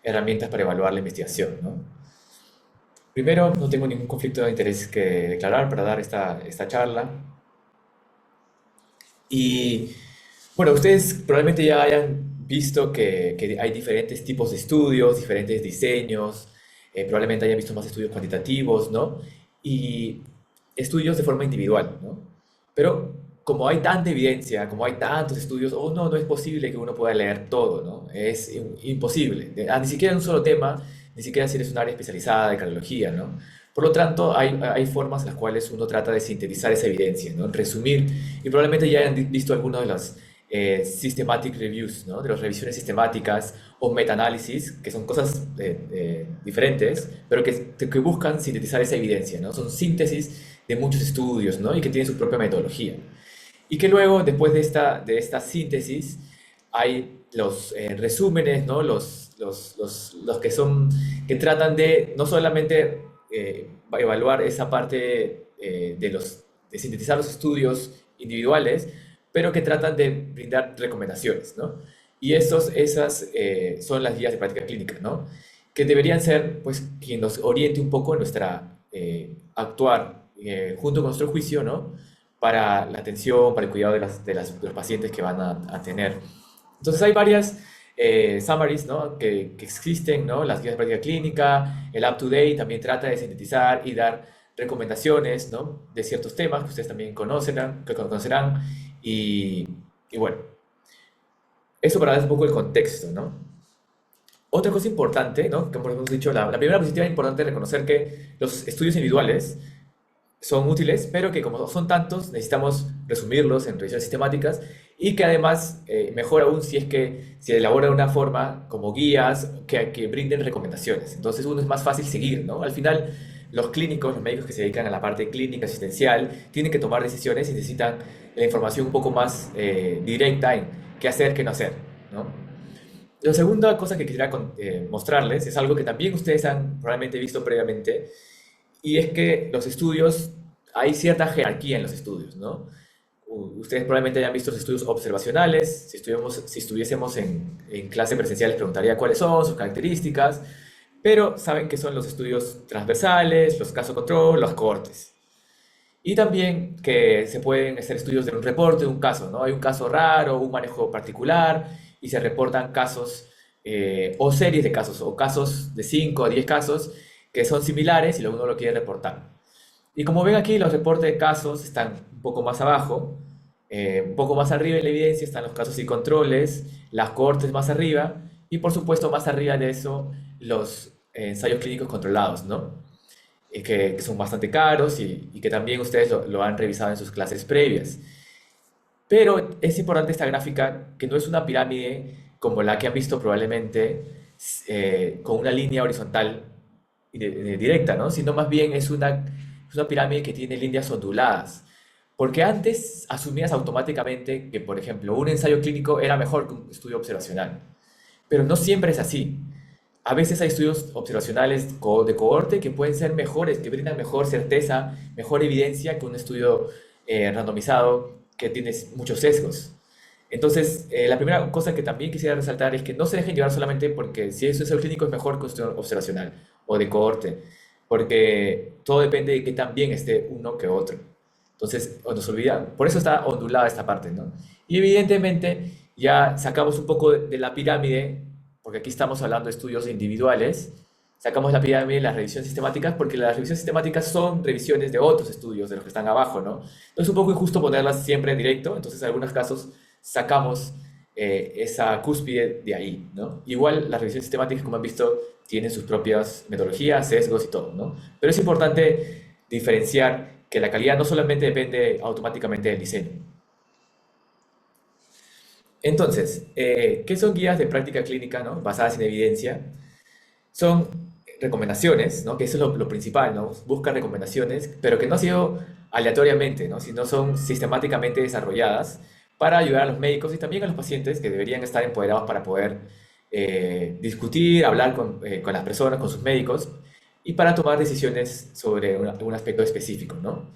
herramientas para evaluar la investigación, ¿no? Primero, no tengo ningún conflicto de interés que declarar para dar esta charla. Y bueno, ustedes probablemente ya hayan visto que hay diferentes tipos de estudios, diferentes diseños, probablemente hayan visto más estudios cuantitativos, ¿no? Y estudios de forma individual, ¿no? Pero como hay tanta evidencia, como hay tantos estudios, oh, no es posible que uno pueda leer todo, ¿no? Es imposible. Ni siquiera en un solo tema, ni siquiera si eres un área especializada de cardiología, ¿no? Por lo tanto, hay formas en las cuales uno trata de sintetizar esa evidencia, ¿no? Resumir, y probablemente ya hayan visto algunos de las systematic reviews, ¿no? De las revisiones sistemáticas o meta-análisis, que son cosas diferentes, pero que buscan sintetizar esa evidencia, ¿no? Son síntesis de muchos estudios, ¿no? Y que tienen su propia metodología. Y que luego, después de esta síntesis, hay los resúmenes, ¿no? Los que tratan de no solamente evaluar esa parte de sintetizar los estudios individuales, pero que tratan de brindar recomendaciones, ¿no? Y esas son las guías de práctica clínica, ¿no? Que deberían ser, pues, quien nos oriente un poco en nuestra actuar junto con nuestro juicio, ¿no? Para la atención, para el cuidado de los pacientes que van a tener. Entonces hay varias summaries, ¿no? que existen, ¿no? Las guías de práctica clínica, el up-to-date también trata de sintetizar y dar recomendaciones, ¿no? De ciertos temas que ustedes también conocerán y, y bueno, eso para dar un poco el contexto, ¿no? Otra cosa importante, ¿no? Como hemos dicho, la primera positiva es importante reconocer que los estudios individuales son útiles, pero que como son tantos, necesitamos resumirlos en revisiones sistemáticas y que además, mejor aún si es que se elabora de una forma como guías que brinden recomendaciones. Entonces uno es más fácil seguir, ¿no? Al final, los clínicos, los médicos que se dedican a la parte clínica, asistencial, tienen que tomar decisiones y necesitan la información un poco más directa en qué hacer, qué no hacer, ¿no? La segunda cosa que quisiera mostrarles es algo que también ustedes han probablemente visto previamente, y es que los estudios, hay cierta jerarquía en los estudios, ¿no? Ustedes probablemente hayan visto los estudios observacionales, si estuviésemos en clase presencial les preguntaría cuáles son sus características, pero saben que son los estudios transversales, los caso control, los cohortes. Y también que se pueden hacer estudios de un reporte de un caso, ¿no? Hay un caso raro, un manejo particular, y se reportan casos o series de casos, o casos de 5 a 10 casos que son similares y luego uno lo quiere reportar. Y como ven aquí, los reportes de casos están un poco más abajo, un poco más arriba en la evidencia están los casos y controles, las cohortes más arriba, y por supuesto más arriba de eso los ensayos clínicos controlados, ¿no? Que son bastante caros y que también ustedes lo han revisado en sus clases previas. Pero es importante esta gráfica que no es una pirámide como la que han visto probablemente con una línea horizontal directa, ¿no? Sino más bien es una pirámide que tiene líneas onduladas. Porque antes asumías automáticamente que, por ejemplo, un ensayo clínico era mejor que un estudio observacional. Pero no siempre es así. A veces hay estudios observacionales de cohorte que pueden ser mejores, que brindan mejor certeza, mejor evidencia que un estudio randomizado que tiene muchos sesgos. Entonces, la primera cosa que también quisiera resaltar es que no se dejen llevar solamente porque si es un ensayo clínico es mejor que un estudio observacional o de cohorte, porque todo depende de que tan bien esté uno que otro. Entonces, o nos olvida, por eso está ondulada esta parte, ¿no? Y evidentemente ya sacamos un poco de la pirámide, porque aquí estamos hablando de estudios individuales, sacamos la pirámide de las revisiones sistemáticas, porque las revisiones sistemáticas son revisiones de otros estudios, de los que están abajo, ¿no? Entonces es un poco injusto ponerlas siempre en directo, entonces en algunos casos sacamos esa cúspide de ahí, ¿no? Igual las revisiones sistemáticas, como han visto, tienen sus propias metodologías, sesgos y todo, ¿no? Pero es importante diferenciar que la calidad no solamente depende automáticamente del diseño. Entonces, ¿qué son guías de práctica clínica, ¿no? Basadas en evidencia? Son recomendaciones, ¿no? Que eso es lo principal, ¿no? Buscan recomendaciones, pero que no ha sido aleatoriamente, ¿no? Sino son sistemáticamente desarrolladas para ayudar a los médicos y también a los pacientes que deberían estar empoderados para poder discutir, hablar con las personas, con sus médicos y para tomar decisiones sobre un aspecto específico, ¿no?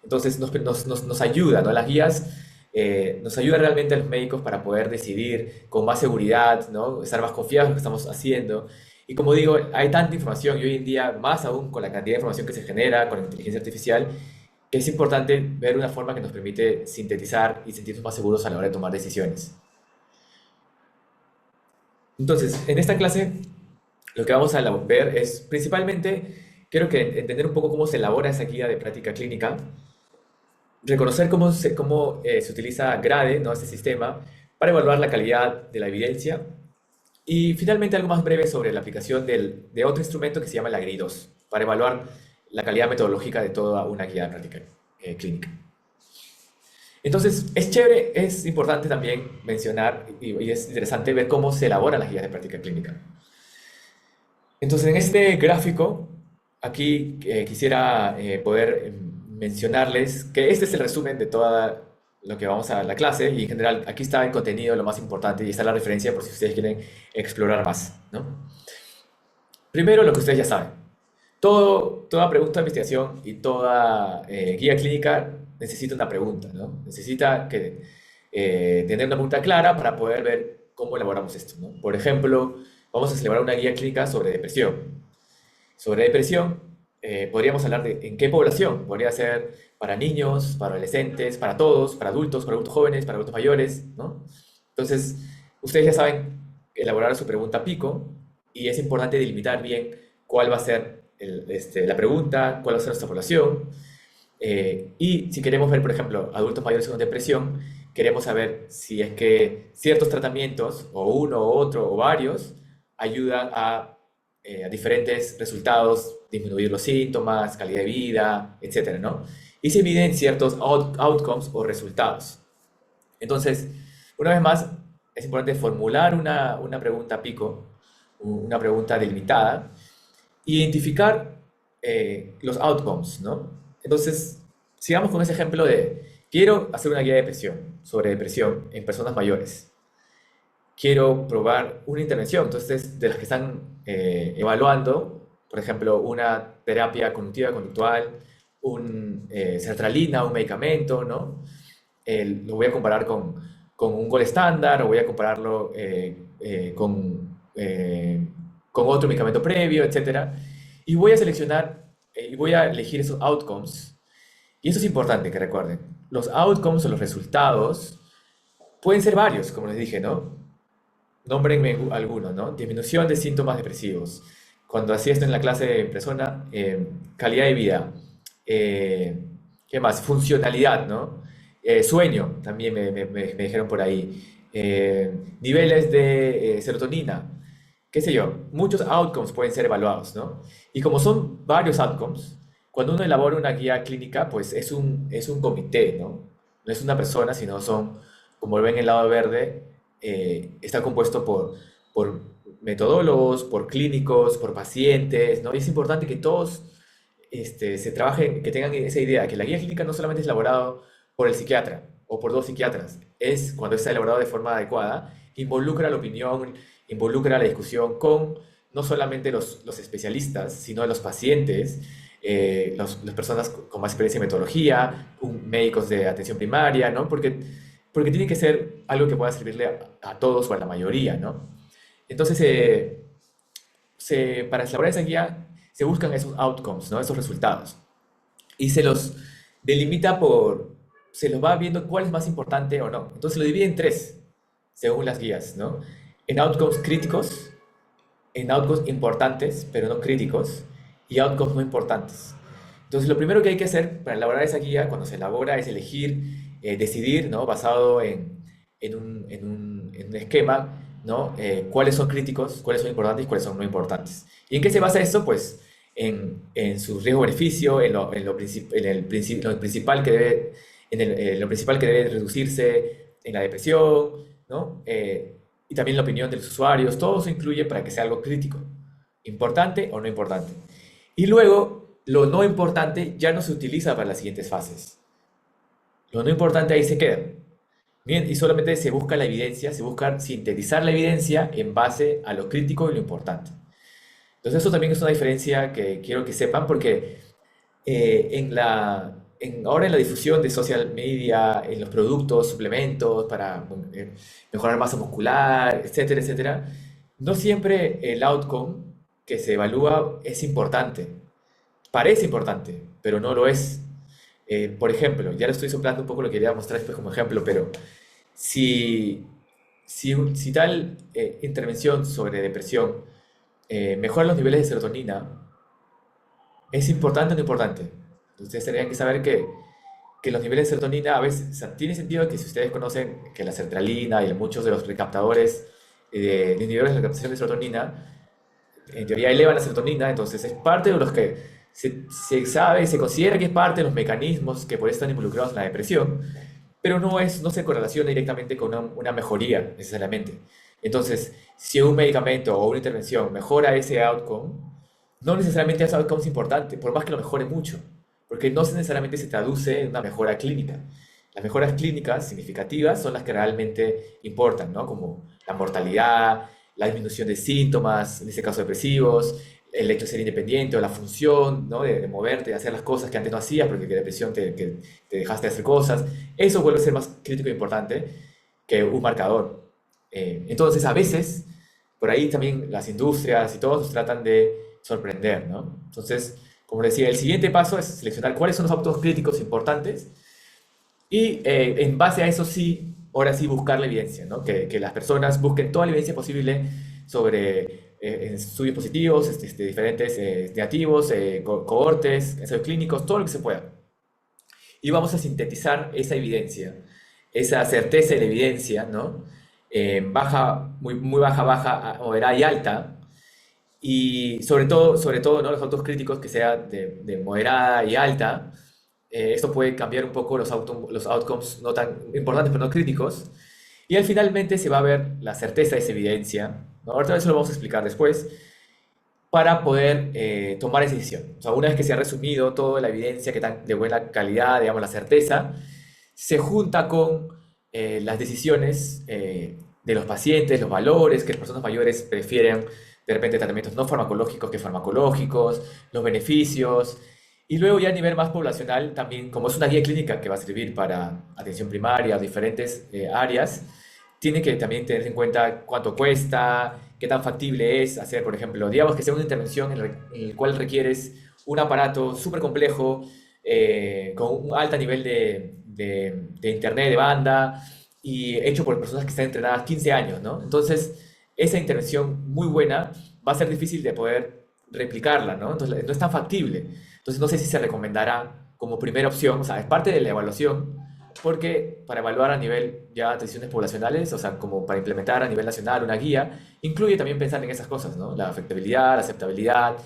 Entonces nos ayuda, ¿no? Las guías nos ayudan realmente a los médicos para poder decidir con más seguridad, ¿no? Estar más confiados en lo que estamos haciendo Y como digo, hay tanta información y hoy en día, más aún con la cantidad de información que se genera con la inteligencia artificial, que es importante ver una forma que nos permite sintetizar y sentirnos más seguros a la hora de tomar decisiones. Entonces, en esta clase, lo que vamos a ver es principalmente, quiero que entender un poco cómo se elabora esa guía de práctica clínica, reconocer cómo se utiliza GRADE, ¿no? Este sistema, para evaluar la calidad de la evidencia. Y finalmente algo más breve sobre la aplicación de otro instrumento que se llama la GRI2, para evaluar la calidad metodológica de toda una guía de práctica clínica. Entonces, es chévere, es importante también mencionar y es interesante ver cómo se elaboran las guías de práctica clínica. Entonces, en este gráfico, aquí quisiera poder mencionarles que este es el resumen de todo lo que vamos a la clase y en general aquí está el contenido, lo más importante y está la referencia por si ustedes quieren explorar más, ¿no? Primero, lo que ustedes ya saben. Toda pregunta de investigación y toda guía clínica necesita una pregunta, ¿no? Necesita tener una pregunta clara para poder ver cómo elaboramos esto, ¿no? Por ejemplo, vamos a elaborar una guía clínica sobre depresión. Sobre depresión, podríamos hablar de en qué población. Podría ser para niños, para adolescentes, para adultos jóvenes, para adultos mayores, ¿no? Entonces, ustedes ya saben elaborar su pregunta pico y es importante delimitar bien cuál va a ser la pregunta, cuál va a ser nuestra población. Y si queremos ver, por ejemplo, adultos mayores con depresión, queremos saber si es que ciertos tratamientos, o uno, o otro, o varios, ayudan a diferentes resultados, disminuir los síntomas, calidad de vida, etcétera, ¿no? Y se miden ciertos outcomes o resultados. Entonces, una vez más, es importante formular una pregunta pico, una pregunta delimitada, e identificar los outcomes, ¿no? Entonces, sigamos con ese ejemplo de, quiero hacer una guía de depresión, sobre depresión en personas mayores. Quiero probar una intervención, entonces, de las que están evaluando, por ejemplo, una terapia cognitiva conductual, sertralina, un medicamento, ¿no? Lo voy a comparar con un gol estándar o voy a compararlo con otro medicamento previo, etcétera. Y voy a seleccionar y voy a elegir esos outcomes. Y eso es importante que recuerden. Los outcomes o los resultados pueden ser varios, como les dije, ¿no? Nómbrenme algunos, ¿no? Disminución de síntomas depresivos. Cuando hacía esto en la clase de persona, calidad de vida. Eh, ¿Qué más? Funcionalidad, ¿no? Sueño, también me dijeron por ahí. Niveles de serotonina, qué sé yo. Muchos outcomes pueden ser evaluados, ¿no? Y como son varios outcomes, cuando uno elabora una guía clínica, pues es un comité, ¿no? No es una persona, sino son, como ven en el lado verde, está compuesto por metodólogos, por clínicos, por pacientes, ¿no? Y es importante que todos se trabajen, que tengan esa idea, que la guía clínica no solamente es elaborado por el psiquiatra o por dos psiquiatras, es cuando está elaborado de forma adecuada, involucra la opinión, involucra la discusión con no solamente los especialistas, sino los pacientes, las personas con más experiencia en metodología, médicos de atención primaria, ¿no? Porque tiene que ser algo que pueda servirle a todos o a la mayoría, ¿no? Entonces, para elaborar esa guía se buscan esos outcomes, ¿no? Esos resultados. Y se los delimita se los va viendo cuál es más importante o no. Entonces lo divide en tres, según las guías, ¿no? En outcomes críticos, en outcomes importantes, pero no críticos, y outcomes no importantes. Entonces, lo primero que hay que hacer para elaborar esa guía, cuando se elabora, es elegir, decidir, ¿no? Basado en un esquema, ¿no? Cuáles son críticos, cuáles son importantes y cuáles son no importantes. ¿Y en qué se basa esto? Pues en su riesgo-beneficio, lo principal que debe, lo principal que debe reducirse en la depresión, ¿no? Y también la opinión de los usuarios, todo eso incluye para que sea algo crítico, importante o no importante. Y luego, lo no importante ya no se utiliza para las siguientes fases. Lo no importante ahí se queda. Bien, y solamente se busca la evidencia, se busca sintetizar la evidencia en base a lo crítico y lo importante. Entonces, eso también es una diferencia que quiero que sepan porque ahora en la difusión de social media, en los productos, suplementos para mejorar masa muscular, etcétera, etcétera, no siempre el outcome que se evalúa es importante. Parece importante, pero no lo es. Por ejemplo, ya lo estoy soplando un poco, lo quería mostrar después como ejemplo, pero si, si tal intervención sobre depresión mejora los niveles de serotonina, ¿es importante o no importante? Ustedes tendrían que saber que los niveles de serotonina a veces, o sea, tiene sentido que si ustedes conocen que la sertralina y muchos de los recaptadores de niveles de recaptación de serotonina, en teoría elevan la serotonina, entonces es parte de los que se sabe, se considera que es parte de los mecanismos que por eso están involucrados en la depresión, pero no se correlaciona directamente con una mejoría necesariamente. Entonces, si un medicamento o una intervención mejora ese outcome, no necesariamente ese outcome es importante, por más que lo mejore mucho, porque no necesariamente se traduce en una mejora clínica. Las mejoras clínicas significativas son las que realmente importan, ¿no? Como la mortalidad, la disminución de síntomas, en este caso depresivos, el hecho de ser independiente o la función, ¿no? De moverte, de hacer las cosas que antes no hacías porque que depresión que te dejaste de hacer cosas. Eso vuelve a ser más crítico e importante que un marcador. Entonces, a veces, por ahí también las industrias y todos nos tratan de sorprender, ¿no? Entonces, como decía, el siguiente paso es seleccionar cuáles son los autos críticos importantes y en base a eso sí, ahora sí buscar la evidencia, ¿no? Que las personas busquen toda la evidencia posible sobre estudios positivos, diferentes negativos, cohortes, ensayos clínicos, todo lo que se pueda. Y vamos a sintetizar esa evidencia, esa certeza de la evidencia, ¿no? Baja, muy, muy baja, baja, moderada y alta, y sobre todo, ¿no? Los autos críticos que sean de moderada y alta. Esto puede cambiar un poco los outcomes no tan importantes, pero no críticos. Y al finalmente se va a ver la certeza de esa evidencia, ¿no? Ahorita eso lo vamos a explicar después, para poder tomar esa decisión. O sea, una vez que se ha resumido toda la evidencia que tan de buena calidad, digamos, la certeza, se junta con las decisiones de los pacientes, los valores que las personas mayores prefieren, de repente tratamientos no farmacológicos que farmacológicos, los beneficios, y luego ya a nivel más poblacional también, como es una guía clínica que va a servir para atención primaria, diferentes áreas, tiene que también tener en cuenta cuánto cuesta, qué tan factible es hacer, por ejemplo, digamos que sea una intervención en el cual requieres un aparato súper complejo, con un alto nivel de internet de banda y hecho por personas que están entrenadas 15 años, ¿no? Entonces, esa intervención muy buena va a ser difícil de poder replicarla, ¿no? Entonces, no es tan factible. Entonces, no sé si se recomendará como primera opción, o sea, es parte de la evaluación, porque para evaluar a nivel ya decisiones poblacionales, o sea, como para implementar a nivel nacional una guía, incluye también pensar en esas cosas, ¿no? La afectabilidad, la aceptabilidad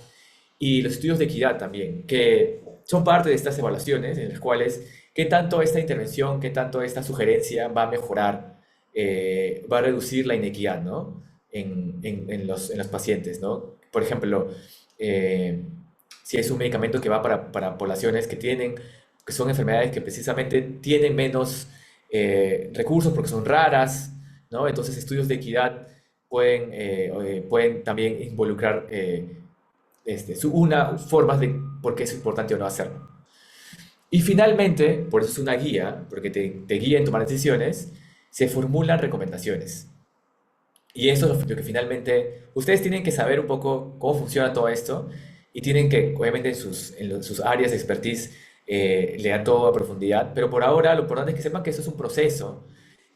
y los estudios de equidad también, que son parte de estas evaluaciones en las cuales qué tanto esta intervención, qué tanto esta sugerencia va a mejorar, va a reducir la inequidad, ¿no? En los pacientes, ¿no? Por ejemplo, eh, si es un medicamento que va para poblaciones que son enfermedades que precisamente tienen menos recursos porque son raras, ¿no? Entonces estudios de equidad pueden también involucrar una formas de por qué es importante o no hacerlo. Y finalmente, por eso es una guía, porque te guía en tomar decisiones, se formulan recomendaciones. Y eso es lo que finalmente ustedes tienen que saber un poco cómo funciona todo esto y tienen que, obviamente, sus áreas de expertise leer todo a profundidad. Pero por ahora lo importante es que sepan que eso es un proceso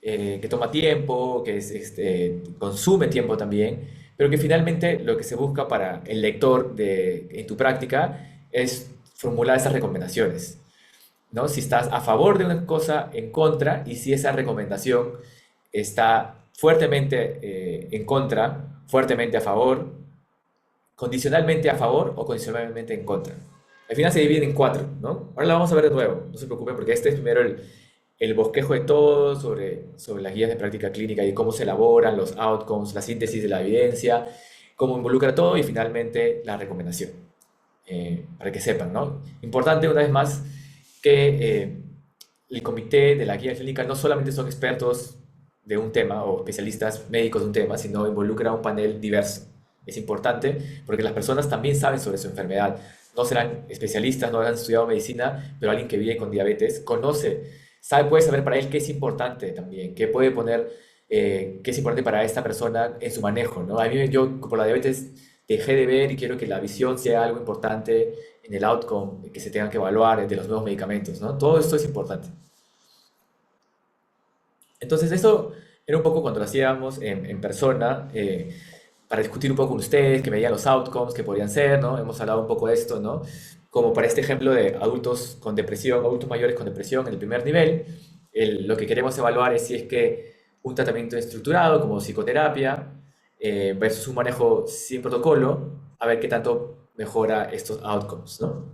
que toma tiempo, que consume tiempo también, pero que finalmente lo que se busca para el lector en tu práctica es formular esas recomendaciones, ¿no? Si estás a favor de una cosa, en contra, y si esa recomendación está fuertemente en contra, fuertemente a favor, condicionalmente a favor o condicionalmente en contra. Al final se divide en cuatro, ¿no? Ahora la vamos a ver de nuevo, no se preocupen porque este es primero el bosquejo de todo sobre las guías de práctica clínica y cómo se elaboran los outcomes, la síntesis de la evidencia, cómo involucra todo y finalmente la recomendación, para que sepan, ¿no? Importante una vez más que el comité de la guía clínica no solamente son expertos de un tema o especialistas médicos de un tema, sino involucra a un panel diverso. Es importante porque las personas también saben sobre su enfermedad. No serán especialistas, no han estudiado medicina, pero alguien que vive con diabetes conoce, puede saber para él qué es importante también, qué puede poner, qué es importante para esta persona en su manejo, ¿no? A mí, yo por la diabetes dejé de ver y quiero que la visión sea algo importante en el outcome que se tengan que evaluar de los nuevos medicamentos, ¿no? Todo esto es importante. Entonces, eso era un poco cuando lo hacíamos en persona, para discutir un poco con ustedes, que me digan los outcomes que podrían ser, ¿no? Hemos hablado un poco de esto, ¿no? Como para este ejemplo de adultos con depresión, adultos mayores con depresión en el primer nivel, lo que queremos evaluar es si es que un tratamiento estructurado como psicoterapia versus un manejo sin protocolo, a ver qué tanto mejora estos outcomes, ¿no?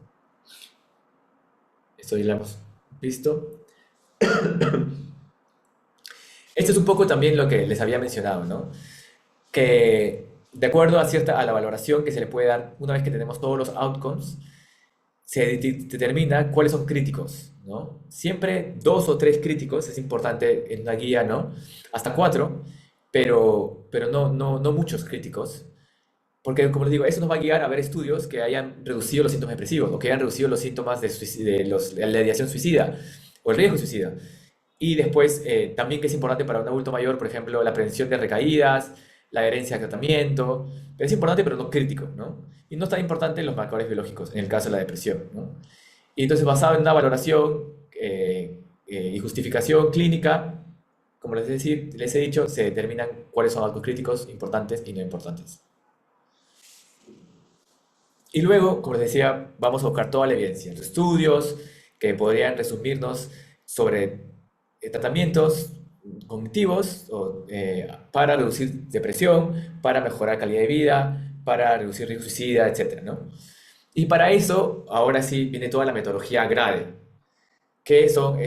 Esto ya lo hemos visto. Esto es un poco también lo que les había mencionado, ¿no? Que de acuerdo a la valoración que se le puede dar una vez que tenemos todos los outcomes, se determina cuáles son críticos, ¿no? Siempre dos o tres críticos es importante en una guía, ¿no? Hasta cuatro, pero no muchos críticos, porque como les digo, eso nos va a guiar a ver estudios que hayan reducido los síntomas depresivos o que hayan reducido los síntomas de la ideación suicida o el riesgo suicida. Y después, también que es importante para un adulto mayor, por ejemplo, la prevención de recaídas, la adherencia al tratamiento. Es importante, pero no crítico, ¿no? Y no es tan importante los marcadores biológicos, en el caso de la depresión, ¿no? Y entonces, basado en una valoración y justificación clínica, como les he dicho, se determinan cuáles son datos críticos importantes y no importantes. Y luego, como les decía, vamos a buscar toda la evidencia, estudios que podrían resumirnos sobre tratamientos cognitivos para reducir depresión, para mejorar calidad de vida, para reducir riesgo suicida, etcétera, ¿no? Y para eso, ahora sí, viene toda la metodología GRADE, que son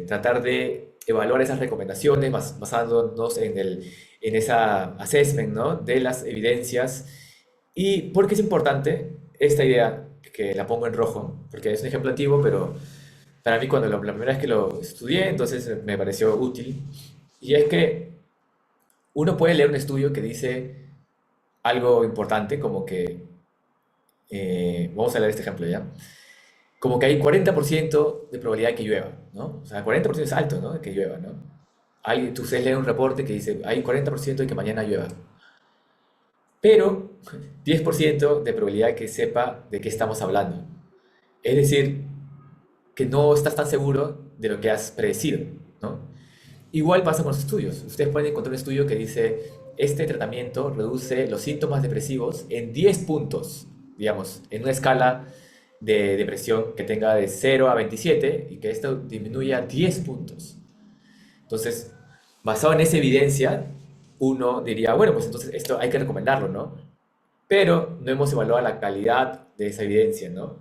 tratar de evaluar esas recomendaciones basándonos en esa assessment, ¿no? De las evidencias. ¿Y por qué es importante esta idea, que la pongo en rojo? Porque es un ejemplo antiguo, pero para mí cuando la primera vez que lo estudié, entonces me pareció útil. Y es que uno puede leer un estudio que dice algo importante, como que, vamos a leer este ejemplo ya, como que hay 40% de probabilidad de que llueva, ¿no? O sea, 40% es alto, ¿no? De que llueva, ¿no? Tú ustedes leen un reporte que dice, hay 40% de que mañana llueva, pero 10% de probabilidad de que sepa de qué estamos hablando. Es decir, que no estás tan seguro de lo que has predecido, ¿no? Igual pasa con los estudios. Ustedes pueden encontrar un estudio que dice, este tratamiento reduce los síntomas depresivos en 10 puntos, digamos, en una escala de depresión que tenga de 0 a 27 y que esto disminuya 10 puntos. Entonces, basado en esa evidencia, uno diría, bueno, pues entonces esto hay que recomendarlo, ¿no? Pero no hemos evaluado la calidad de esa evidencia, ¿no?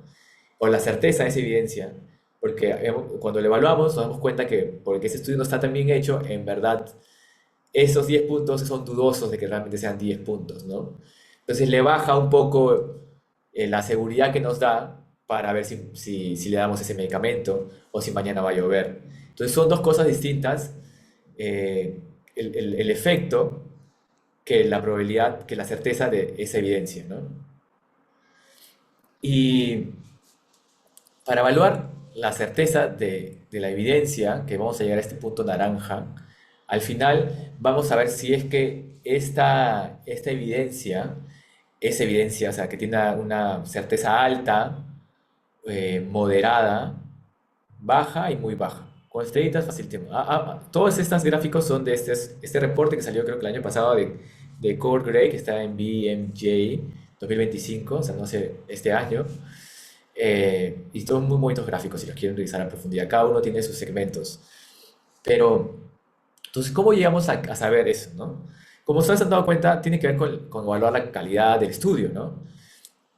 O la certeza de esa evidencia, porque cuando lo evaluamos nos damos cuenta que porque ese estudio no está tan bien hecho, en verdad esos 10 puntos son dudosos de que realmente sean 10 puntos, ¿no? Entonces le baja un poco la seguridad que nos da para ver si le damos ese medicamento o si mañana va a llover. Entonces son dos cosas distintas, el efecto que la probabilidad, que la certeza de esa evidencia, ¿no? Y para evaluar la certeza de la evidencia, que vamos a llegar a este punto naranja, al final vamos a ver si es que esta evidencia es evidencia, o sea, que tiene una certeza alta, moderada, baja y muy baja. Con estrellitas, fácil tiempo. Todos estos gráficos son de este reporte que salió creo que el año pasado de Core Gray, que está en BMJ 2025, o sea, no sé, este año. Y son muy bonitos gráficos si los quieren revisar a profundidad. Cada uno tiene sus segmentos. Pero, entonces, ¿cómo llegamos a saber eso, no? Como ustedes se han dado cuenta, tiene que ver con evaluar la calidad del estudio, ¿no?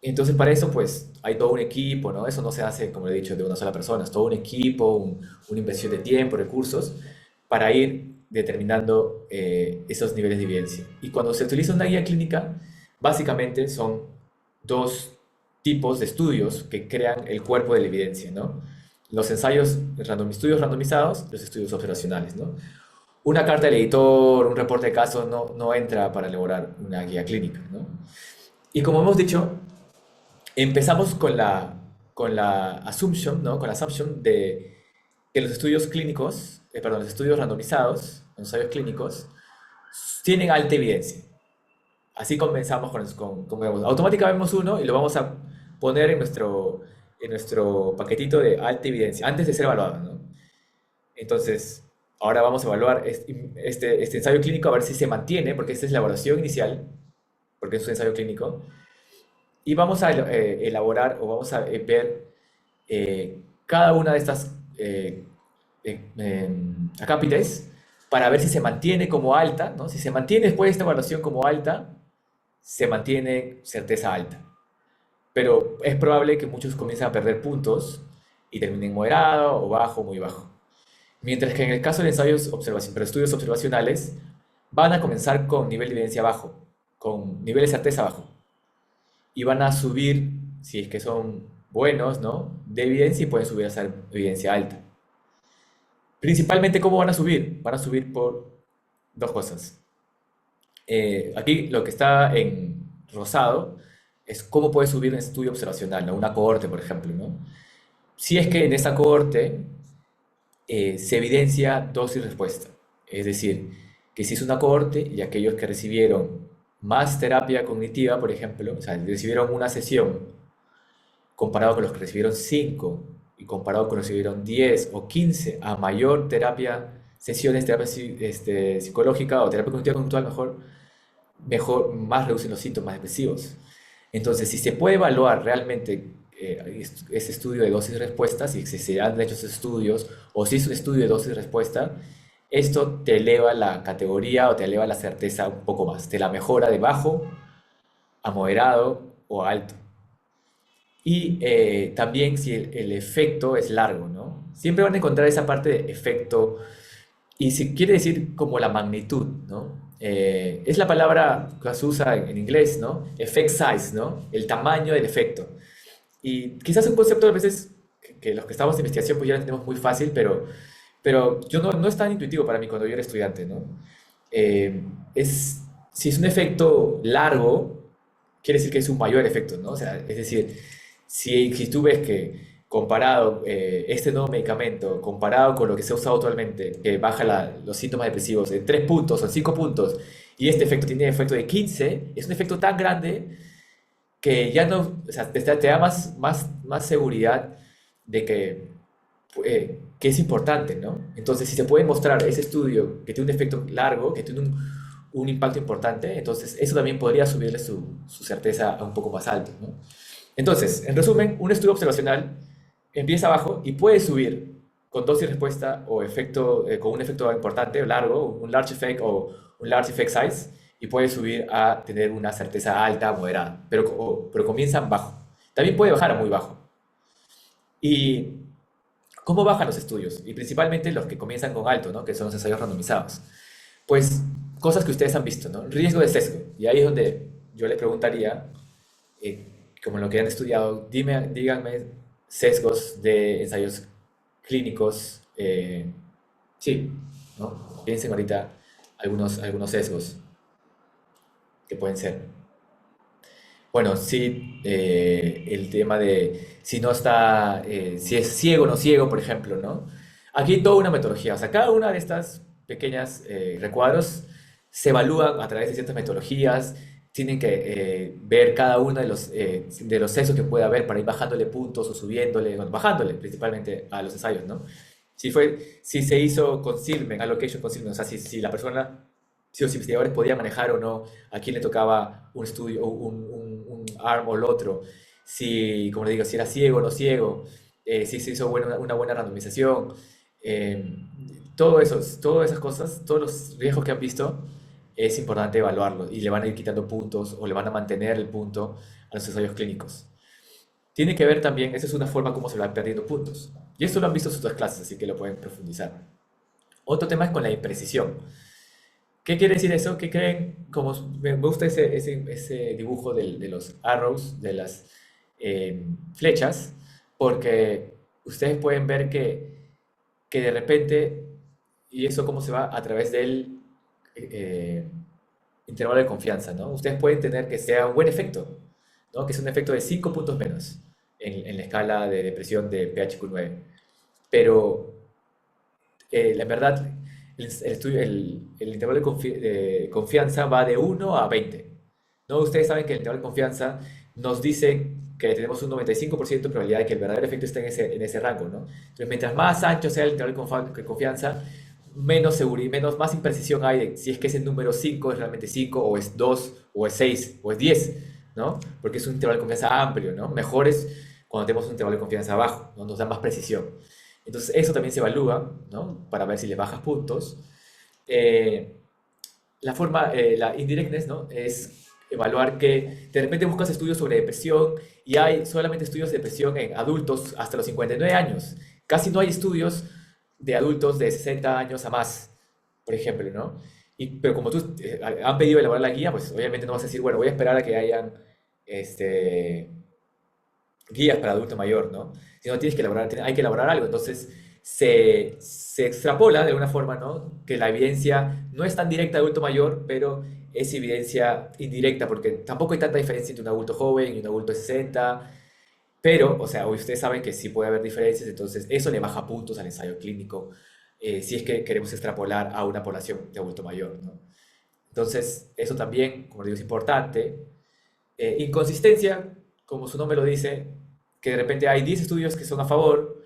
Entonces, para eso, pues, hay todo un equipo, ¿no? Eso no se hace, como he dicho, de una sola persona. Es todo un equipo, una inversión de tiempo, recursos, para ir determinando esos niveles de evidencia. Y cuando se utiliza una guía clínica, básicamente son dos tipos de estudios que crean el cuerpo de la evidencia, ¿no? Los estudios randomizados, los estudios observacionales, ¿no? Una carta del editor, un reporte de caso no entra para elaborar una guía clínica, ¿no? Y como hemos dicho, empezamos con la assumption, ¿no? Con la assumption de que los estudios clínicos, los estudios randomizados, los ensayos clínicos, tienen alta evidencia. Así comenzamos vemos. Automáticamente vemos uno y lo vamos a poner en nuestro paquetito de alta evidencia, antes de ser evaluado, ¿no? Entonces, ahora vamos a evaluar este ensayo clínico a ver si se mantiene, porque esta es la evaluación inicial, porque es un ensayo clínico, y vamos a elaborar o vamos a ver cada una de estas acápites para ver si se mantiene como alta, ¿no? Si se mantiene después de esta evaluación como alta, se mantiene certeza alta. Pero es probable que muchos comiencen a perder puntos y terminen moderado o bajo, muy bajo. Mientras que en el caso de estudios observacionales, van a comenzar con nivel de evidencia bajo, con nivel de certeza bajo, y van a subir, si es que son buenos, ¿no? De evidencia y pueden subir a ser evidencia alta. Principalmente, ¿cómo van a subir? Van a subir por dos cosas. Aquí lo que está en rosado es cómo puede subir un estudio observacional, ¿no? Una cohorte, por ejemplo, ¿no? Si es que en esa cohorte se evidencia dosis respuesta. Es decir, que si es una cohorte y aquellos que recibieron más terapia cognitiva, por ejemplo, o sea, recibieron una sesión comparado con los que recibieron 5 y comparado con los que recibieron 10 o 15 a mayor terapia, sesiones, terapia psicológica o terapia cognitiva conductual, más reducen los síntomas depresivos. Entonces, si se puede evaluar realmente ese estudio de dosis y respuesta, si se han hecho esos estudios, o si es un estudio de dosis y respuesta, esto te eleva la categoría o te eleva la certeza un poco más, te la mejora de bajo a moderado o a alto. Y también si el efecto es largo, ¿no? Siempre van a encontrar esa parte de efecto y si quiere decir como la magnitud, ¿no? Es la palabra que se usa en inglés, ¿no? Effect size, ¿no? El tamaño del efecto. Y quizás un concepto a veces que los que estamos en investigación pues ya lo tenemos muy fácil, pero yo no es tan intuitivo para mí cuando yo era estudiante, ¿no? Eh, si es un efecto largo, quiere decir que es un mayor efecto, ¿no? O sea, es decir, si tú ves que comparado este nuevo medicamento, comparado con lo que se ha usado actualmente, que baja los síntomas depresivos en 3 puntos o en 5 puntos, y este efecto tiene efecto de 15, es un efecto tan grande que ya no, o sea, te da más seguridad de que es importante, ¿no? Entonces, si se puede mostrar ese estudio que tiene un efecto largo, que tiene un impacto importante, entonces eso también podría subirle su certeza a un poco más alto, ¿no? Entonces, en resumen, un estudio observacional empieza abajo y puede subir con dosis respuesta o con un efecto importante o largo, un large effect o un large effect size, y puede subir a tener una certeza alta, moderada, pero comienza bajo. También puede bajar a muy bajo. ¿Y cómo bajan los estudios? Y principalmente los que comienzan con alto, ¿no? Que son los ensayos randomizados. Pues cosas que ustedes han visto, ¿no? Riesgo de sesgo. Y ahí es donde yo le preguntaría, como lo que han estudiado, díganme sesgos de ensayos clínicos. Sí, ¿no? Piensen ahorita algunos sesgos que pueden ser. Bueno, sí, el tema de si no está, si es ciego o no ciego, por ejemplo, ¿no? Aquí hay toda una metodología, o sea, cada una de estas pequeñas recuadros se evalúan a través de ciertas metodologías, tienen que ver cada uno de los sesgos que puede haber para ir bajándole puntos o subiéndole, bueno, bajándole principalmente a los ensayos, ¿no? Si se hizo concealment, allocation concealment, o sea, si la persona si los investigadores podían manejar o no a quién le tocaba un estudio, un arm o el otro, si, como le digo, si era ciego o no ciego, si se hizo una buena randomización, eh, todas esas cosas, todos los riesgos que han visto, es importante evaluarlos y le van a ir quitando puntos o le van a mantener el punto a los ensayos clínicos. Tiene que ver también, esa es una forma como se van perdiendo puntos. Y esto lo han visto en sus otras clases, así que lo pueden profundizar. Otro tema es con la imprecisión. ¿Qué quiere decir eso? ¿Qué creen? Como me gusta ese dibujo de los arrows, de las flechas, porque ustedes pueden ver que de repente, y eso cómo se va a través del eh, intervalo de confianza, ¿no? Ustedes pueden tener que sea un buen efecto, ¿no? Que es un efecto de 5 puntos menos en la escala de depresión de PHQ-9. Pero la verdad, el intervalo de confianza va de 1 a 20. ¿no? Ustedes saben que el intervalo de confianza nos dice que tenemos un 95% de probabilidad de que el verdadero efecto esté en ese rango, ¿no? Entonces, mientras más ancho sea el intervalo de confianza, menos seguridad, más imprecisión hay de si es que ese número 5 es realmente 5 o es 2 o es 6 o es 10, ¿no? Porque es un intervalo de confianza amplio, ¿no? Mejor es cuando tenemos un intervalo de confianza bajo, ¿no? Nos da más precisión. Entonces, eso también se evalúa, ¿no? Para ver si le bajas puntos. Eh, la indirectness, ¿no? Es evaluar que de repente buscas estudios sobre depresión y hay solamente estudios de depresión en adultos hasta los 59 años. Casi no hay estudios de adultos de 60 años a más, por ejemplo, ¿no? Pero como tú han pedido elaborar la guía, pues obviamente no vas a decir, bueno, voy a esperar a que hayan este, guías para adulto mayor, ¿no? Si no tienes que elaborar, hay que elaborar algo. Entonces, se extrapola de alguna forma, ¿no? Que la evidencia no es tan directa de adulto mayor, pero es evidencia indirecta, porque tampoco hay tanta diferencia entre un adulto joven y un adulto de 60, pero, o sea, hoy ustedes saben que sí puede haber diferencias, entonces eso le baja puntos al ensayo clínico, si es que queremos extrapolar a una población de adulto mayor, ¿no? Entonces, eso también, como digo, es importante. Inconsistencia, como su nombre lo dice, que de repente hay 10 estudios que son a favor,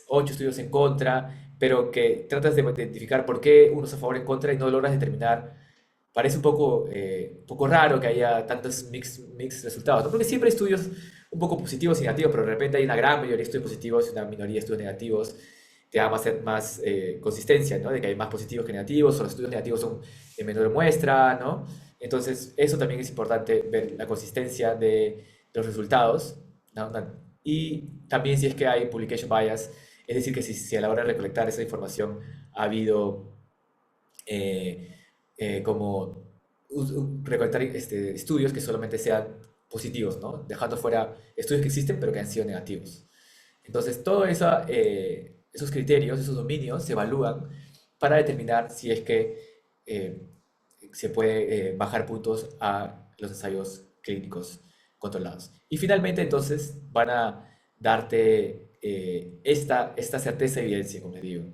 8 estudios en contra, pero que tratas de identificar por qué unos a favor en contra y no logras determinar. Parece un poco raro que haya tantos mix resultados, ¿no? Porque siempre hay estudios un poco positivos y negativos, pero de repente hay una gran mayoría de estudios positivos y una minoría de estudios negativos. Te da más consistencia, ¿no? De que hay más positivos que negativos, o los estudios negativos son de menor muestra, ¿no? Entonces, eso también es importante, ver la consistencia de los resultados, ¿no? Y también si es que hay publication bias, es decir, que si a la hora de recolectar esa información ha habido eh, como recolectar estudios que solamente sean positivos, ¿no? Dejando fuera estudios que existen pero que han sido negativos. Entonces, todos esos criterios, esos dominios se evalúan para determinar si es que se puede bajar puntos a los ensayos clínicos controlados. Y finalmente, entonces, van a darte esta certeza de evidencia, como les digo.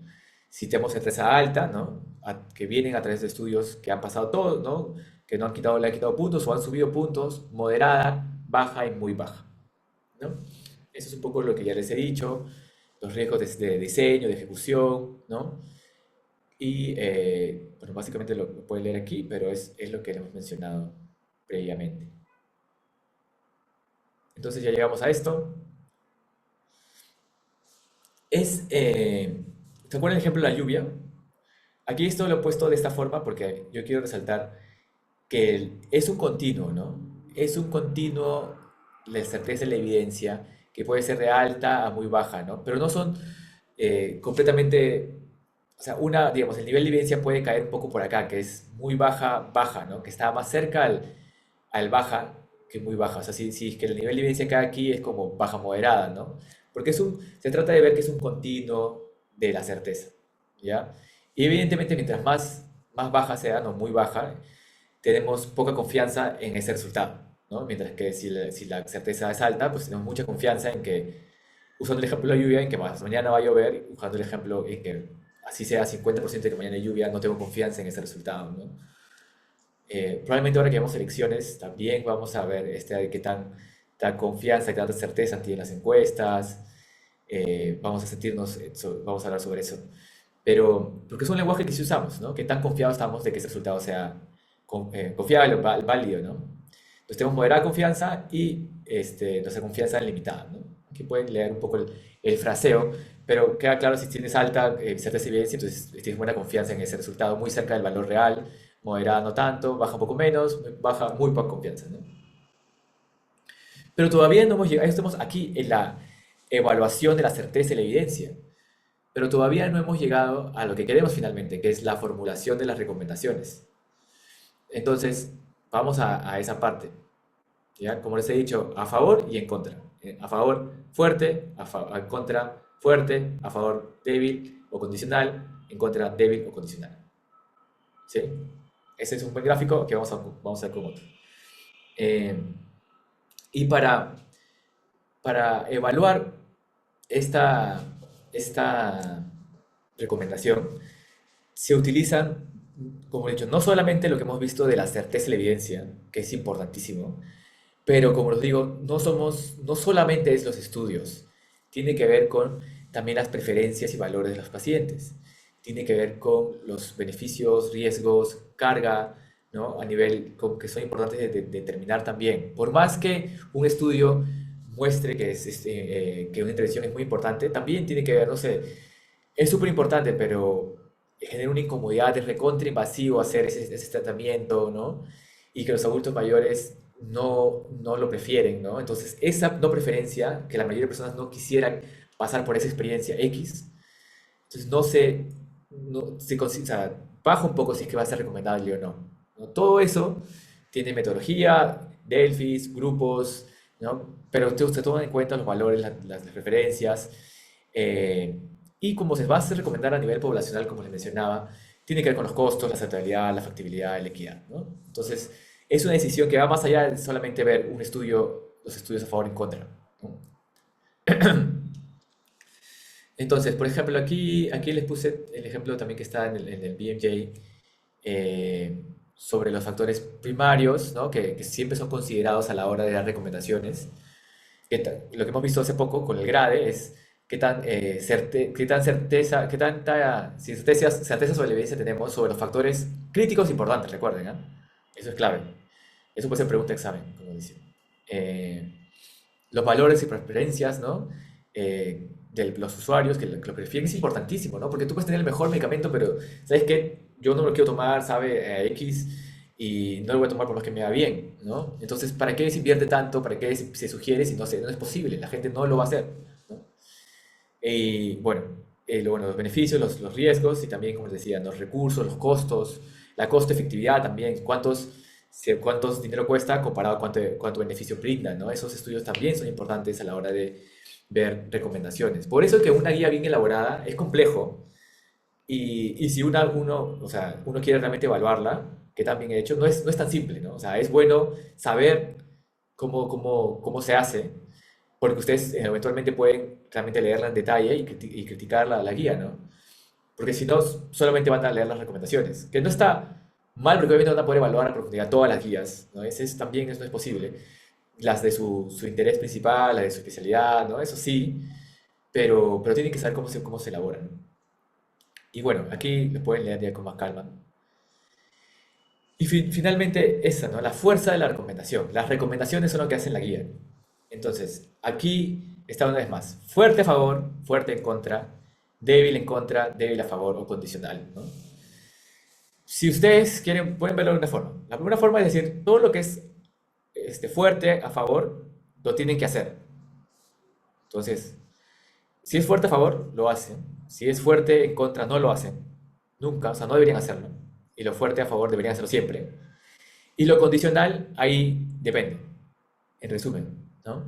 Si tenemos certeza alta, ¿no? Que vienen a través de estudios que han pasado todos, ¿no? Que no han quitado, le han quitado puntos o han subido puntos, moderada, baja y muy baja, ¿no? Eso es un poco lo que ya les he dicho, los riesgos de diseño, de ejecución, ¿no? Y, bueno, básicamente lo pueden leer aquí, pero es lo que hemos mencionado previamente. Entonces ya llegamos a esto. ¿Se acuerdan el ejemplo de la lluvia? Aquí esto lo he puesto de esta forma porque yo quiero resaltar que es un continuo, ¿no? Es un continuo la certeza de la evidencia que puede ser de alta a muy baja, ¿no? Pero no son completamente, o sea, digamos, el nivel de evidencia puede caer un poco por acá, que es muy baja, baja, ¿no? Que está más cerca al baja que muy baja. O sea, si es que el nivel de evidencia cae aquí es como baja moderada, ¿no? Porque se trata de ver que es un continuo de la certeza, ¿ya? Y evidentemente mientras más baja sea, no muy baja, tenemos poca confianza en ese resultado, ¿no? Mientras que si la certeza es alta, pues tenemos mucha confianza en que, usando el ejemplo de la lluvia, en que mañana va a llover, usando el ejemplo en que así sea 50% de que mañana hay lluvia, no tengo confianza en ese resultado, ¿no? Probablemente ahora que vemos elecciones, también vamos a ver de qué tan confianza, qué tanta certeza tienen las encuestas, vamos a sentirnos, vamos a hablar sobre eso. Pero, porque es un lenguaje que sí usamos, ¿no? Qué tan confiados estamos de que ese resultado sea confiable o válido, ¿no? Entonces tenemos moderada confianza y nuestra confianza limitada, ¿no? Aquí pueden leer un poco el fraseo, pero queda claro si tienes alta certeza y evidencia, entonces tienes buena confianza en ese resultado, muy cerca del valor real, moderada no tanto, baja un poco menos, baja muy poca confianza, ¿no? Pero todavía no hemos llegado, estamos aquí en la evaluación de la certeza y la evidencia, pero todavía no hemos llegado a lo que queremos finalmente, que es la formulación de las recomendaciones. Entonces, vamos a esa parte. ¿Ya? Como les he dicho, a favor y en contra. A favor, fuerte, en contra, fuerte, a favor, débil o condicional, en contra, débil o condicional. ¿Sí? Ese es un buen gráfico que vamos a ver con otro. Eh, y para evaluar esta recomendación, se utilizan como he dicho, no solamente lo que hemos visto de la certeza y la evidencia, que es importantísimo, pero como os digo, no solamente es los estudios, tiene que ver con también las preferencias y valores de los pacientes, tiene que ver con los beneficios, riesgos, carga, ¿no? A nivel que son importantes de determinar también. Por más que un estudio muestre que, que una intervención es muy importante, también tiene que ver, no sé, es súper importante, pero genera una incomodidad, es recontra invasivo hacer ese tratamiento, ¿no? Y que los adultos mayores no lo prefieren, ¿no? Entonces, esa no preferencia, que la mayoría de personas no quisieran pasar por esa experiencia X, entonces o sea, baja un poco si es que va a ser recomendable o no, ¿no? Todo eso tiene metodología, Delphis, grupos, ¿no? Pero se toman en cuenta los valores, las preferencias, eh, y como se va a hacer recomendar a nivel poblacional, como les mencionaba, tiene que ver con los costos, la aceptabilidad, la factibilidad, la equidad, ¿no? Entonces, es una decisión que va más allá de solamente ver un estudio, los estudios a favor y en contra, ¿no? Entonces, por ejemplo, aquí les puse el ejemplo también que está en el BMJ, sobre los factores primarios, ¿no? Que siempre son considerados a la hora de dar recomendaciones. Lo que hemos visto hace poco con el GRADE es qué tan certeza, qué tanta certeza sobre la evidencia tenemos sobre los factores críticos importantes, recuerden, ¿ah? Eso es clave. Eso puede ser pregunta de examen, como dice. Eh, los valores y preferencias, ¿no? De los usuarios que lo prefieren es importantísimo, ¿no? Porque tú puedes tener el mejor medicamento, pero ¿sabes qué? Yo no lo quiero tomar, sabe, X, y no lo voy a tomar por lo que me da bien, ¿no? Entonces, ¿para qué se invierte tanto? ¿Para qué se sugiere si no es posible? La gente no lo va a hacer, ¿no? Y bueno, bueno, los beneficios, los riesgos y también, como les decía, los recursos, los costos, la costo-efectividad también, cuántos dinero cuesta comparado a cuánto beneficio brinda, ¿no? Esos estudios también son importantes a la hora de ver recomendaciones. Por eso es que una guía bien elaborada es complejo y si o sea, uno quiere realmente evaluarla, que también he hecho, no es tan simple, ¿no? O sea, es bueno saber cómo se hace, porque ustedes eventualmente pueden realmente leerla en detalle y criticar la guía, ¿no? Porque si no, solamente van a leer las recomendaciones, que no está mal, porque obviamente van a poder evaluar a profundidad todas las guías, ¿no? También eso no es posible. Las de su interés principal, las de su especialidad, ¿no? Eso sí, pero tienen que saber cómo se elaboran. Y bueno, aquí lo pueden leer ya con más calma. Y finalmente, esa, ¿no? La fuerza de la recomendación. Las recomendaciones son lo que hacen la guía. Entonces, aquí está una vez más. Fuerte a favor, fuerte en contra, débil en contra, débil a favor o condicional, ¿no? Si ustedes quieren, pueden verlo de una forma. La primera forma es decir, todo lo que es fuerte a favor, lo tienen que hacer. Entonces, si es fuerte a favor, lo hacen. Si es fuerte en contra, no lo hacen. Nunca, o sea, no deberían hacerlo. Y lo fuerte a favor deberían hacerlo siempre. Y lo condicional, ahí depende, en resumen, ¿no?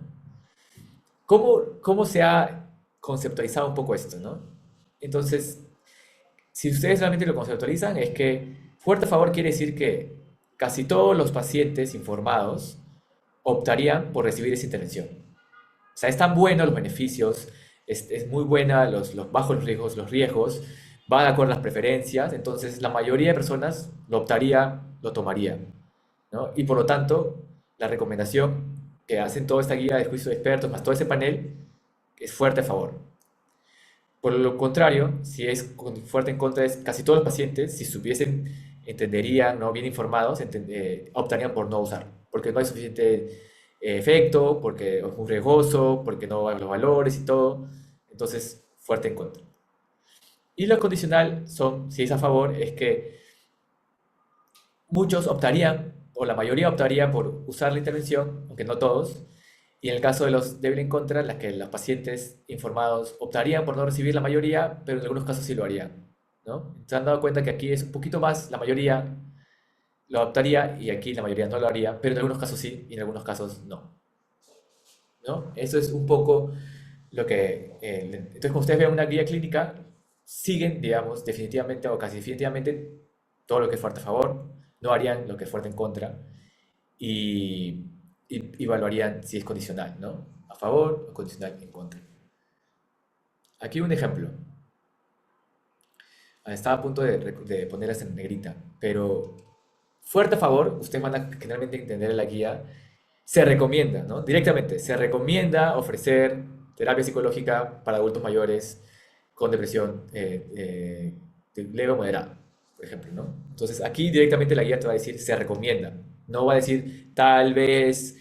¿Cómo se ha conceptualizado un poco esto, ¿no? Entonces, si ustedes realmente lo conceptualizan, es que fuerte a favor quiere decir que casi todos los pacientes informados optarían por recibir esa intervención. O sea, es tan bueno los beneficios, es muy buena los bajos los riesgos, va de acuerdo a las preferencias, entonces la mayoría de personas lo optaría, lo tomaría, ¿no? Y por lo tanto, la recomendación que hacen toda esta guía de juicio de expertos, más todo ese panel, es fuerte a favor. Por lo contrario, si es fuerte en contra, es casi todos los pacientes, si supiesen, entenderían, ¿no? Bien informados, optarían por no usar, porque no hay suficiente efecto, porque es muy riesgoso, porque no hay los valores y todo. Entonces, fuerte en contra. Y lo condicional son, si es a favor, es que muchos optarían, o la mayoría optaría por usar la intervención, aunque no todos. Y en el caso de los débil en contra, las que los pacientes informados optarían por no recibir la mayoría, pero en algunos casos sí lo harían, ¿no? Se han dado cuenta que aquí es un poquito más, la mayoría lo optaría y aquí la mayoría no lo haría, pero en algunos casos sí y en algunos casos no, ¿no? Eso es un poco lo que... entonces, como ustedes ven una guía clínica, siguen, digamos, definitivamente o casi definitivamente todo lo que es fuerte a favor, no harían lo que es fuerte en contra y, y evaluarían si es condicional, ¿no? A favor o condicional en contra. Aquí un ejemplo. estaba a punto de ponerlas en negrita, pero fuerte a favor, ustedes van a generalmente entender en la guía, se recomienda, ¿no? Directamente, se recomienda ofrecer terapia psicológica para adultos mayores con depresión leve o moderada, por ejemplo, ¿no? Entonces, aquí directamente la guía te va a decir, se recomienda. No va a decir, tal vez,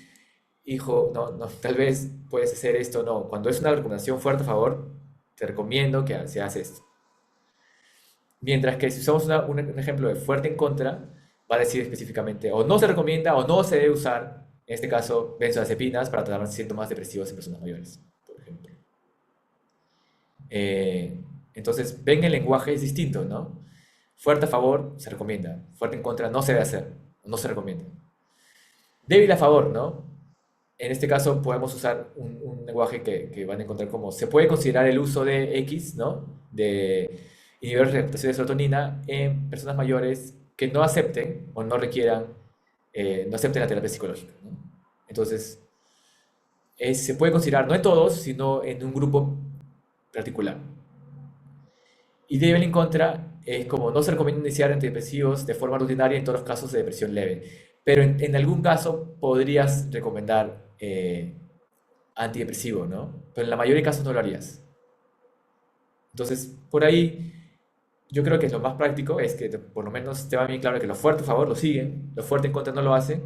hijo, no, no, tal vez puedes hacer esto, no. Cuando es una recomendación fuerte a favor, te recomiendo que se hace esto. Mientras que si usamos un ejemplo de fuerte en contra, va a decir específicamente o no se recomienda o no se debe usar, en este caso, benzodiazepinas para tratar síntomas depresivos en personas mayores, por ejemplo. Eh, entonces, ven, el lenguaje es distinto, ¿no? Fuerte a favor, se recomienda. Fuerte en contra, no se debe hacer, no se recomienda. Débil a favor, ¿no? En este caso podemos usar un lenguaje que van a encontrar como se puede considerar el uso de X, ¿no? De inhibidores de recaptación de serotonina en personas mayores que no acepten o no requieran, no acepten la terapia psicológica, ¿no? Entonces, se puede considerar no en todos, sino en un grupo particular. Y débil en contra es como no se recomienda iniciar antidepresivos de forma rutinaria en todos los casos de depresión leve. Pero en algún caso podrías recomendar antidepresivo, ¿no? Pero en la mayoría de casos no lo harías. Entonces, por ahí, yo creo que lo más práctico es que por lo menos te va bien claro que lo fuerte a favor lo siguen, lo fuerte en contra no lo hacen,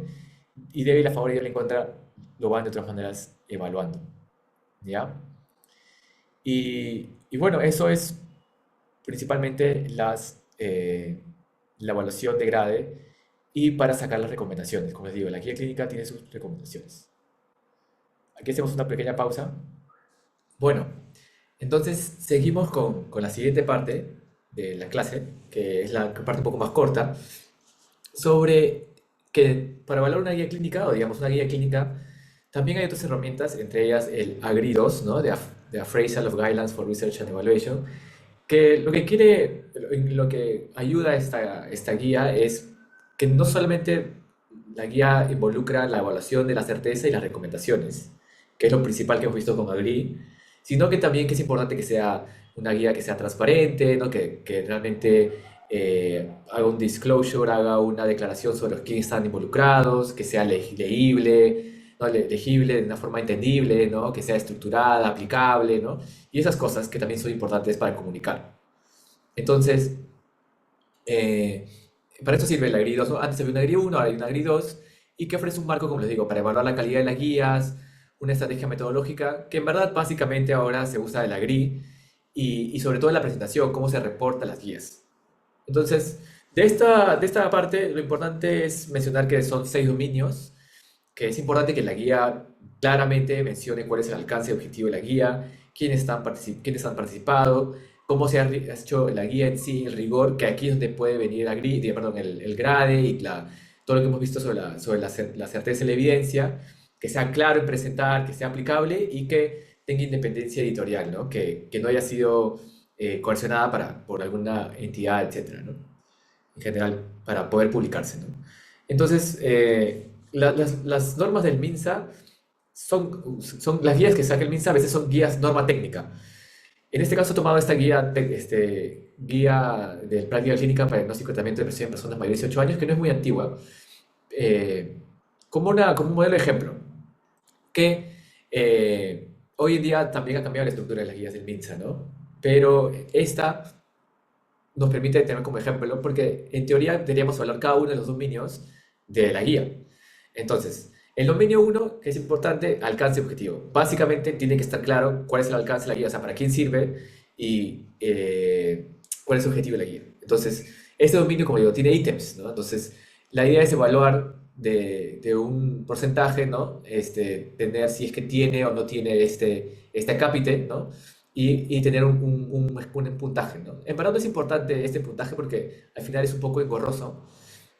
y débil a favor y débil en contra lo van de otras maneras evaluando, ¿ya? Y bueno, eso es principalmente la evaluación de GRADE y para sacar las recomendaciones. Como les digo, la guía clínica tiene sus recomendaciones. Aquí hacemos una pequeña pausa. Bueno, entonces seguimos con la siguiente parte de la clase, que es la parte un poco más corta, sobre que para evaluar una guía clínica, o digamos una guía clínica, también hay otras herramientas, entre ellas el AGRI-2, ¿no? De Appraisal of Guidelines for Research and Evaluation, que lo que quiere, lo que ayuda a esta guía es que no solamente la guía involucra la evaluación de la certeza y las recomendaciones, que es lo principal que hemos visto con Agri, sino que también que es importante que sea una guía que sea transparente, ¿no? Que realmente haga un disclosure, haga una declaración sobre los quiénes están involucrados, que sea legible, ¿no? Legible de una forma entendible, ¿no? Que sea estructurada, aplicable, ¿no? Y esas cosas que también son importantes para comunicar. Entonces, eh, para esto sirve el AGRI-2, ¿no? Antes había un AGRI-1, ahora hay un AGRI-2, y que ofrece un marco, como les digo, para evaluar la calidad de las guías, una estrategia metodológica, que en verdad básicamente ahora se usa el AGRI, y sobre todo en la presentación, cómo se reportan las guías. Entonces, de esta parte, lo importante es mencionar que son 6 dominios, que es importante que la guía claramente mencione cuál es el alcance y objetivo de la guía, quiénes han participado, cómo se ha hecho la guía en sí, el rigor, que aquí es donde puede venir perdón, el GRADE y todo lo que hemos visto sobre la certeza y la evidencia, que sea claro en presentar, que sea aplicable y que tenga independencia editorial, ¿no? Que no haya sido coercionada por alguna entidad, etcétera, ¿no? En general, para poder publicarse, ¿no? Entonces, las normas del MINSA son las guías que saca el MINSA, a veces son guías norma técnica. En este caso he tomado esta guía de práctica clínica para diagnóstico y tratamiento de depresión en personas mayores de 18 años, que no es muy antigua, eh, como un modelo de ejemplo, que hoy en día también ha cambiado la estructura de las guías del MINSA, ¿no? Pero esta nos permite tener como ejemplo, porque en teoría deberíamos hablar cada uno de los dominios de la guía. Entonces, el dominio 1, que es importante, alcance objetivo. Básicamente tiene que estar claro cuál es el alcance de la guía, o sea, para quién sirve y cuál es el objetivo de la guía. Entonces, este dominio, como digo, tiene ítems, ¿no? Entonces, la idea es evaluar de un porcentaje, ¿no? Tener si es que tiene o no tiene este acápite, ¿no? Y tener un puntaje, ¿no? En verdad no es importante este puntaje porque al final es un poco engorroso,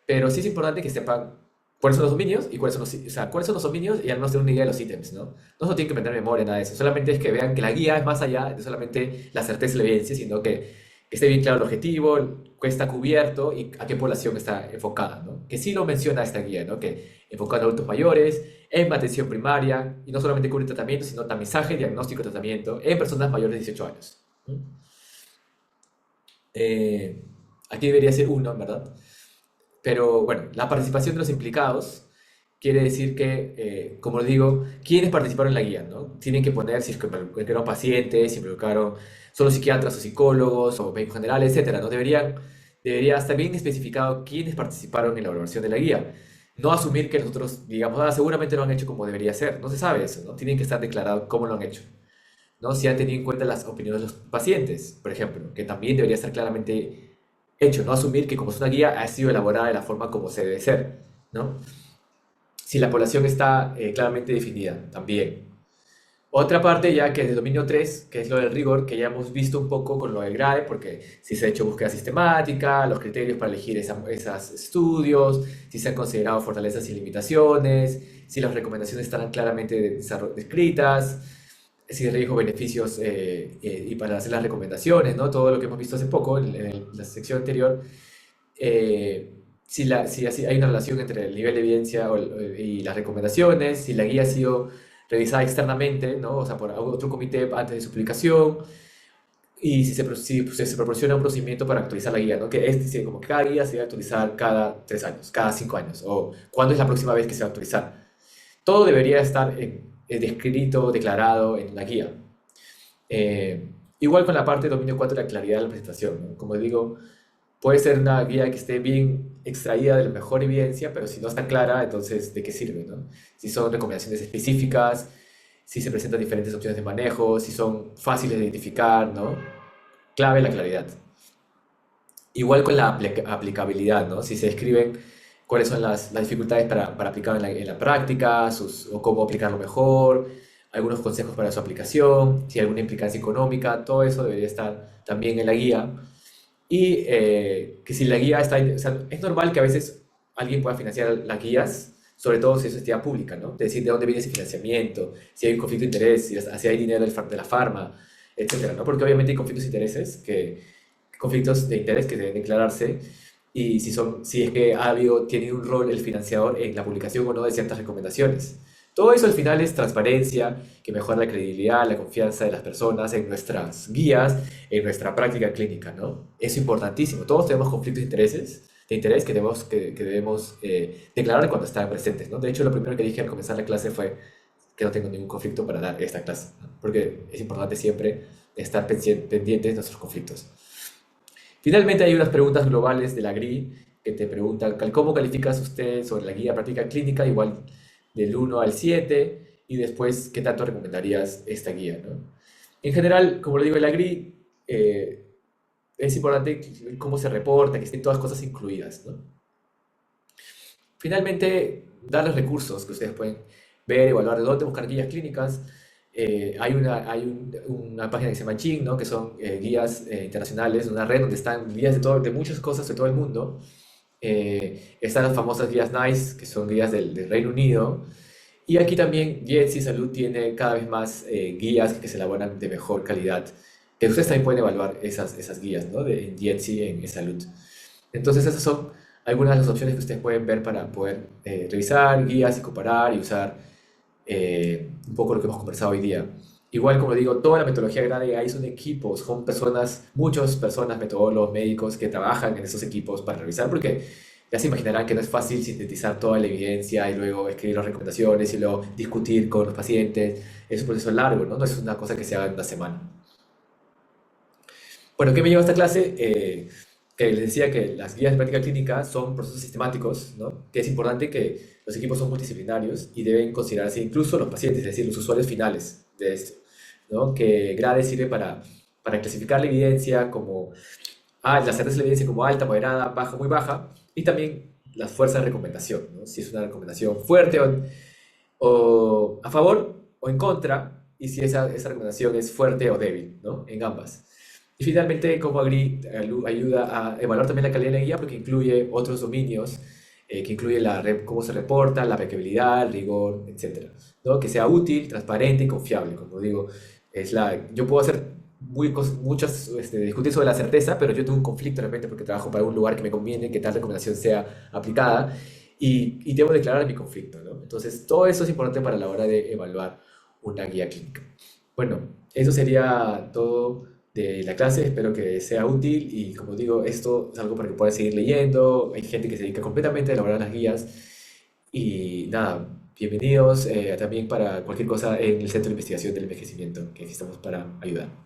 pero sí es importante que sepan cuáles son los dominios y cuáles son los dominios y al menos tener una idea de los ítems, ¿no? No se tienen que meter memoria, nada de eso. Solamente es que vean que la guía es más allá de solamente la certeza y la evidencia, sino que esté bien claro el objetivo, que está cubierto y a qué población está enfocada, ¿no? Que sí lo menciona esta guía, ¿no? Que enfocado en adultos mayores, en atención primaria, y no solamente cubre tratamiento, sino tamizaje, diagnóstico y tratamiento en personas mayores de 18 años. ¿No? Eh, Aquí debería ser uno, en verdad. Pero bueno, la participación de los implicados quiere decir que, como les digo, ¿quiénes participaron en la guía, ¿no? Tienen que poner si es que involucraron pacientes, si involucraron solo psiquiatras o psicólogos o médicos generales, etcétera, ¿no? Debería estar bien especificado quiénes participaron en la elaboración de la guía. No asumir que nosotros digamos, seguramente lo han hecho como debería ser. No se sabe eso, ¿no? Tienen que estar declarado cómo lo han hecho, ¿no? Si han tenido en cuenta las opiniones de los pacientes, por ejemplo, que también debería estar claramente hecho, no asumir que como es una guía ha sido elaborada de la forma como se debe ser, ¿no? Si la población está claramente definida, también. Otra parte ya que es de dominio 3 que es lo del rigor, que ya hemos visto un poco con lo del GRADE, porque si se ha hecho búsqueda sistemática, los criterios para elegir esos estudios, si se han considerado fortalezas y limitaciones, si las recomendaciones estarán claramente descritas, si riesgo-beneficios y para hacer las recomendaciones, ¿no? Todo lo que hemos visto hace poco en la sección anterior, si hay una relación entre el nivel de evidencia y las recomendaciones, si la guía ha sido revisada externamente, ¿no? O sea, por otro comité antes de su publicación, y si se proporciona un procedimiento para actualizar la guía, ¿no? Que es decir, como que cada guía se va a actualizar cada 3 años, cada 5 años, o cuándo es la próxima vez que se va a actualizar. Todo debería estar descrito, declarado en la guía. Eh, Igual con la parte de dominio 4 la claridad de la presentación, ¿no? Como digo, puede ser una guía que esté bien extraída de la mejor evidencia, pero si no está clara, entonces, ¿de qué sirve, no? Si son recomendaciones específicas, si se presentan diferentes opciones de manejo, si son fáciles de identificar, ¿no? Clave la claridad. Igual con la aplicabilidad, ¿no? Si se describen cuáles son las dificultades para aplicar en la práctica, o cómo aplicarlo mejor, algunos consejos para su aplicación, si hay alguna implicancia económica, todo eso debería estar también en la guía. Y que si la guía está, o sea, es normal que a veces alguien pueda financiar las guías, sobre todo si es entidad pública, ¿no? Es decir, de dónde viene ese financiamiento, si hay un conflicto de interés, si hay dinero de la farma, etcétera, ¿no? Porque obviamente hay conflictos de interés que deben declararse y si es que tiene un rol el financiador en la publicación o no de ciertas recomendaciones. Todo eso al final es transparencia, que mejora la credibilidad, la confianza de las personas en nuestras guías, en nuestra práctica clínica, ¿no? Es importantísimo. Todos tenemos conflictos de interés que debemos declarar cuando están presentes, ¿no? De hecho, lo primero que dije al comenzar la clase fue que no tengo ningún conflicto para dar esta clase, ¿no? Porque es importante siempre estar pendientes de nuestros conflictos. Finalmente, hay unas preguntas globales de la GRI que te preguntan cómo calificas usted sobre la guía práctica clínica, igual del 1 al 7, y después qué tanto recomendarías esta guía, ¿no? En general, como lo digo, en la GRI es importante cómo se reporta, que estén todas las cosas incluidas, ¿no? Finalmente, darles recursos que ustedes pueden ver, evaluar de dónde buscar guías clínicas. Una página que se llama Jing, ¿no? Que son guías internacionales, una red donde están guías de muchas cosas de todo el mundo. Están las famosas guías NICE, que son guías del Reino Unido. Y aquí también GIETSI Salud tiene cada vez más guías que se elaboran de mejor calidad. Que ustedes también pueden evaluar esas guías, ¿no? En GIETSI en Salud. Entonces esas son algunas de las opciones que ustedes pueden ver para poder revisar guías y comparar y usar un poco lo que hemos conversado hoy día. Igual, como digo, toda la metodología grande ahí son equipos, son personas, muchas personas, metodólogos, médicos que trabajan en esos equipos para revisar, porque ya se imaginarán que no es fácil sintetizar toda la evidencia y luego escribir las recomendaciones y luego discutir con los pacientes. Es un proceso largo, ¿no? No es una cosa que se haga en una semana. Bueno, ¿qué me lleva a esta clase? Que les decía que las guías de práctica clínica son procesos sistemáticos, ¿no? Que es importante que los equipos son multidisciplinarios y deben considerarse incluso los pacientes, es decir, los usuarios finales de esto, ¿no? Que GRADE sirve para clasificar la evidencia como, la certeza de la evidencia como alta, moderada, baja, muy baja, y también las fuerzas de recomendación, ¿no? Si es una recomendación fuerte o a favor o en contra, y si esa recomendación es fuerte o débil, ¿no? En ambas. Y finalmente, como Agri ayuda a evaluar también la calidad de la guía porque incluye otros dominios, que incluye cómo se reporta, la aplicabilidad, el rigor, etcétera, ¿no? Que sea útil, transparente y confiable. Como digo, yo puedo hacer discutir sobre la certeza, pero yo tengo un conflicto de repente porque trabajo para un lugar que me conviene que tal recomendación sea aplicada y debo declarar mi conflicto, ¿no? Entonces, todo eso es importante para la hora de evaluar una guía clínica. Bueno, eso sería todo de la clase. Espero que sea útil y como digo, esto es algo para que puedas seguir leyendo. Hay gente que se dedica completamente a elaborar las guías y nada, bienvenidos también para cualquier cosa en el Centro de Investigación del Envejecimiento, que aquí estamos para ayudar.